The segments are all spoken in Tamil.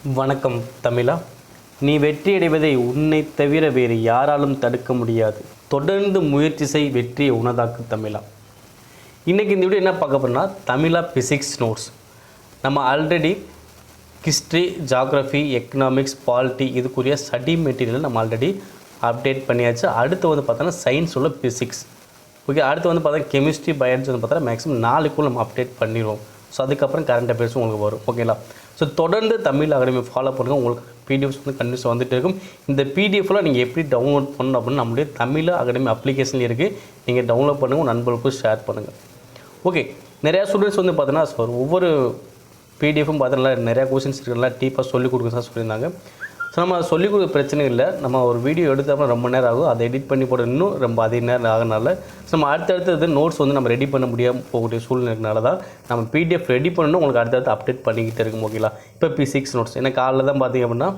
வணக்கம் தமிழா. நீ வெற்றியடைவதை உன்னை தவிர வேறு யாராலும் தடுக்க முடியாது. தொடர்ந்து முயற்சி செய், வெற்றியை உனதாக்கு தமிழா. இன்றைக்கி இந்த வீடியோ என்ன பார்க்க போகிறோம்னா தமிழா பிசிக்ஸ் நோட்ஸ். நம்ம already history, geography, economics, polity இதுக்குரிய ஸ்டடி மெட்டீரியல் நம்ம ஆல்ரெடி அப்டேட் பண்ணியாச்சு. அடுத்து வந்து பார்த்தோன்னா சயின்ஸ் உள்ள பிசிக்ஸ். ஓகே, அடுத்து வந்து பார்த்தா கெமிஸ்ட்ரி, பயாலஜி வந்து பார்த்தா மேக்ஸிமம் 4க்குள்ள நம்ம அப்டேட் பண்ணிடுவோம். ஸோ அதுக்கப்புறம் கரண்ட் அஃபேர்ஸும் உங்களுக்கு வரும். ஓகேங்களா? ஸோ தொடர்ந்து தமிழ் அகாடமி ஃபாலோ பண்ணுங்கள். உங்களுக்கு பிடிஎஃப்ஸ் வந்து கண்டிப்பாக வந்துகிட்டே இருக்கும். இந்த பிடிஎஃப்லாம் நீங்கள் எப்படி டவுன்லோட் பண்ணணும் அப்படின்னு நம்மளுடைய தமிழ் அகாடமி அப்ளிகேஷன் இருக்குது. நீங்கள் டவுன்லோட் பண்ணுங்கள், நண்பர்களுக்கும் ஷேர் பண்ணுங்கள். ஓகே, நிறையா ஸ்டூடெண்ட்ஸ் வந்து பார்த்தீங்கன்னா ஒவ்வொரு பிடிஎஃப்பும் பார்த்தீங்கன்னா நிறையா கொஸ்டின்ஸ் இருக்குல்ல டீப்பாக சொல்லிக் கொடுக்க தான் சொல்லியிருந்தாங்க. ஸோ நம்ம சொல்லிக் கொடுக்க பிரச்சனை இல்லை. நம்ம ஒரு வீடியோ எடுத்தோம்னா ரொம்ப நேரம் ஆகும். அதை எடிட் பண்ணி போட இன்னும் ரொம்ப அதிக நேரம் ஆகிறனால ஸோ நம்ம அடுத்தடுத்தது நோட்ஸ் வந்து நம்ம ரெடி பண்ண முடியாமல் போகக்கூடிய சூழ்நிலைனால தான் நம்ம பிடிஎஃப் ரெடி பண்ணணும். உங்களுக்கு அடுத்தடுத்து அப்டேட் பண்ணிக்கிட்டே இருக்கும். ஓகேங்களா? இப்போ P6 நோட்ஸ் எனக்கு காலையில் தான் பார்த்திங்க அப்படின்னா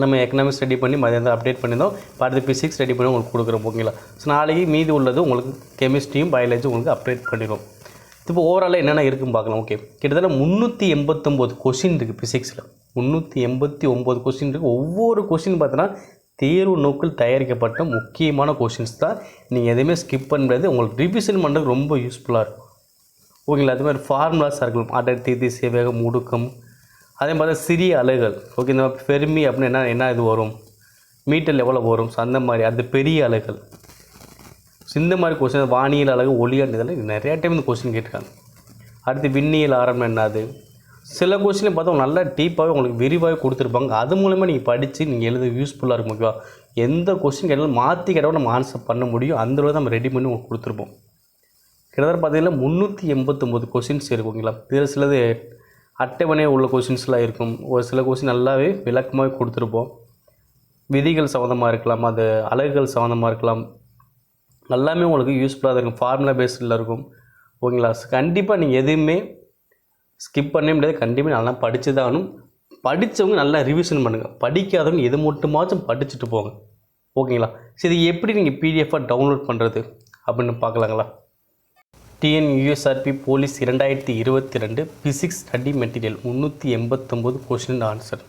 நம்ம எக்கனாமிக்ஸ் ரெடி பண்ணி மதியம் அப்டேட் பண்ணியிருந்தோம். இப்போ அடுத்து P6 ரெடி பண்ணி உங்களுக்கு கொடுக்குறோம். ஓகேங்களா? ஸோ நாளைக்கு மீதி உள்ளது உங்களுக்கு கெமிஸ்ட்ரியும் பயாலஜி உங்களுக்கு அப்டேட் பண்ணிடுவோம். இப்போ ஓவராலாக என்னென்ன இருக்குன்னு பார்க்கலாம். ஓகே, கிட்டத்தட்ட 389 கொஸ்டின் இருக்குது P6ல். 389 கொஸ்டின் இருக்குது. ஒவ்வொரு கொஸ்டின் பார்த்தோன்னா தேர்வு நோக்கில் தயாரிக்கப்பட்ட முக்கியமான கொஸ்டின்ஸ் தான். நீங்கள் எதுவுமே ஸ்கிப் பண்ண முடியாது. உங்களுக்கு ரிவிஷன் பண்ணுறது ரொம்ப யூஸ்ஃபுல்லாக இருக்கும். ஓகேங்களா? அதே மாதிரி ஃபார்முலாஸாக இருக்கலாம். அடர்த்தி, திசைவேகம், முடுக்கம், அதே மாதிரி சிறிய அலைகள். ஓகே, இந்த ஃபெர்மி அப்படின்னு என்ன இது வரும், மீட்டர் எவ்வளோ வரும், ஸோ அந்த மாதிரி அது பெரிய அலைகள். ஸோ இந்த மாதிரி கொஸ்டின், வானியல் அழகு, ஒளியால், இதெல்லாம் நிறையா டைம் இந்த கொஸ்டின் கேட்டிருக்காங்க. அடுத்து விண்ணியல் ஆரம்பம் என்னது, சில கொஸ்டின் பார்த்தா நல்லா டீப்பாகவே உங்களுக்கு விரிவாகவே கொடுத்துருப்பாங்க. அது மூலமாக நீங்கள் படித்து நீங்கள் எழுத யூஸ்ஃபுல்லாக இருக்கும். ஓகேவா? எந்த கொஸ்டின் கேட்டாலும் மாற்றி கேட்டாலும் நம்ம ஆன்சர் பண்ண முடியும். அந்த அளவு நம்ம ரெடி பண்ணி உங்களுக்கு கொடுத்துருப்போம். கிட்டத்தட்ட பார்த்தீங்கன்னா 389 கொஸ்டின்ஸ் இருக்கும். ஓகேங்களா? இதில் சிலது அட்டவணை உள்ள கொஸ்டின்ஸ்லாம் இருக்கும். ஒரு சில கொஸ்டின் நல்லாவே விளக்கமாகவே கொடுத்துருப்போம். விதிகள் சம்மந்தமாக இருக்கலாம், அது அலகுகள் சம்மந்தமாக இருக்கலாம். எல்லாமே உங்களுக்கு யூஸ்ஃபுல்லாக இருக்கும். ஃபார்முலா பேஸ்டில் இருக்கும். ஓகேங்களா? கண்டிப்பாக நீங்கள் எதுவுமே ஸ்கிப் பண்ணவே முடியாது. கண்டிப்பாக நல்லா படித்து தான் ஆகணும். படித்தவங்க நல்லா ரிவிஷன் பண்ணுங்கள். படிக்காதவங்க எது மட்டுமாச்சும் படிச்சுட்டு போங்க. ஓகேங்களா? சரி, இது எப்படி நீங்கள் பிடிஎஃபாக டவுன்லோட் பண்ணுறது அப்படின்னு பார்க்கலாங்களா? TNPSC police 2022 physics study material 389 question answer.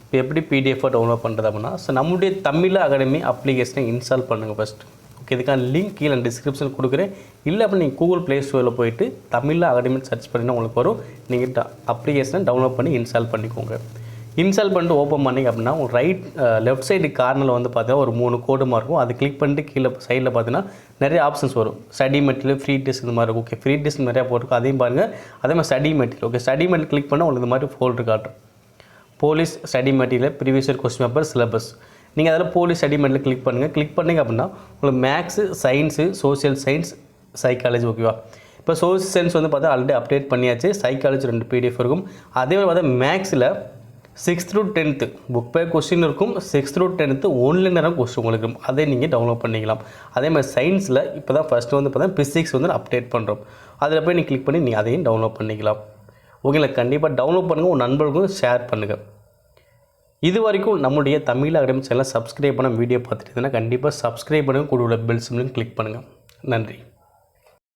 இப்போ எப்படி பிடிஎஃபாக டவுன்லோட் பண்ணுறது அப்படின்னா, ஸோ நம்முடைய தமிழ் அகாடமி அப்ளிகேஷனை இன்ஸ்டால் பண்ணுங்கள் ஃபஸ்ட்டு. ஓகே, இதுக்கான லிங்க் கீழே டிஸ்கிரிப்ஷன் கொடுக்குறேன். இல்லை அப்போ நீங்கள் கூகுள் ப்ளே ஸ்டோரில் போய்ட்டு தமிழ் அகாடமி சர்ச் பண்ணினா உங்களுக்கு வரும். நீங்கள் அப்ளிகேஷனை டவுன்லோட் பண்ணி இன்ஸ்டால் பண்ணிக்கோங்க. இன்ஸ்டால் பண்ணிட்டு ஓப்பன் பண்ணிங்க அப்படின்னா உங்களுக்கு லெஃப்ட் சைடு கார்னரில் வந்து பார்த்தீங்கன்னா ஒரு 3 கோடுமா இருக்கும். அது கிளிக் பண்ணிட்டு கீழே சைடில் பார்த்தீங்கன்னா நிறைய ஆப்ஷன்ஸ் வரும். ஸ்டடி மெட்டீரியல், ஃப்ரீ டெஸ்ட் இந்த மாதிரி இருக்கும். ஓகே, ஃப்ரீ டெஸ்ட் நிறையா போட்டிருக்கும், அதையும் பாருங்கள். அதே மாதிரி study material. Okay, study material click பண்ணால் உங்களுக்கு இந்த மாதிரி ஃபோல்டர் காட்டும். Police study material, previous year question paper, syllabus. நீங்கள் அதில் போலீஸ் ஸ்டடி மெட்டீரியல் கிளிக் பண்ணுங்கள். கிளிக் பண்ணிங்க அப்படின்னா உங்களுக்கு maths, science, social science, psychology. ஓகேவா? இப்போ சோஷியல் சயின்ஸ் வந்து பார்த்தா ஆல்ரெடி அப்டேட் பண்ணியாச்சு. சைக்காலஜி 2 பிடிஎஃப் இருக்கும். அதே மாதிரி பார்த்தா மேக்ஸில் 6th to 10th book pay question இருக்கும். 6th to 10th ஒன்லைன் நேரம் கொஸ்டின் உங்களுக்கு இருக்கும். அதை நீங்கள் டவுன்லோட் பண்ணிக்கலாம். அதே மாதிரி சயின்ஸில் இப்போ தான் ஃபஸ்ட்டு வந்து பார்த்தா பிசிக்ஸ் வந்து அப்டேட் பண்ணுறோம். அதில் போய் நீங்கள் கிளிக் பண்ணி நீங்கள் அதையும் டவுன்லோட் பண்ணிக்கலாம். ஓகேங்களா? கண்டிப்பாக டவுன்லோட் பண்ணுங்கள், உங்கள் நண்பர்களுக்கும் ஷேர் பண்ணுங்கள். இது வரைக்கும் நம்முடைய தமிழ் அகாடமி சேனலை சப்ஸ்கிரைப் பண்ண வீடியோ பார்த்துட்டு கண்டிப்பாக சப்ஸ்கிரைப் பண்ணுங்கள். கூட உள்ள பெல் சிம்லையும் கிளிக் பண்ணுங்கள். நன்றி.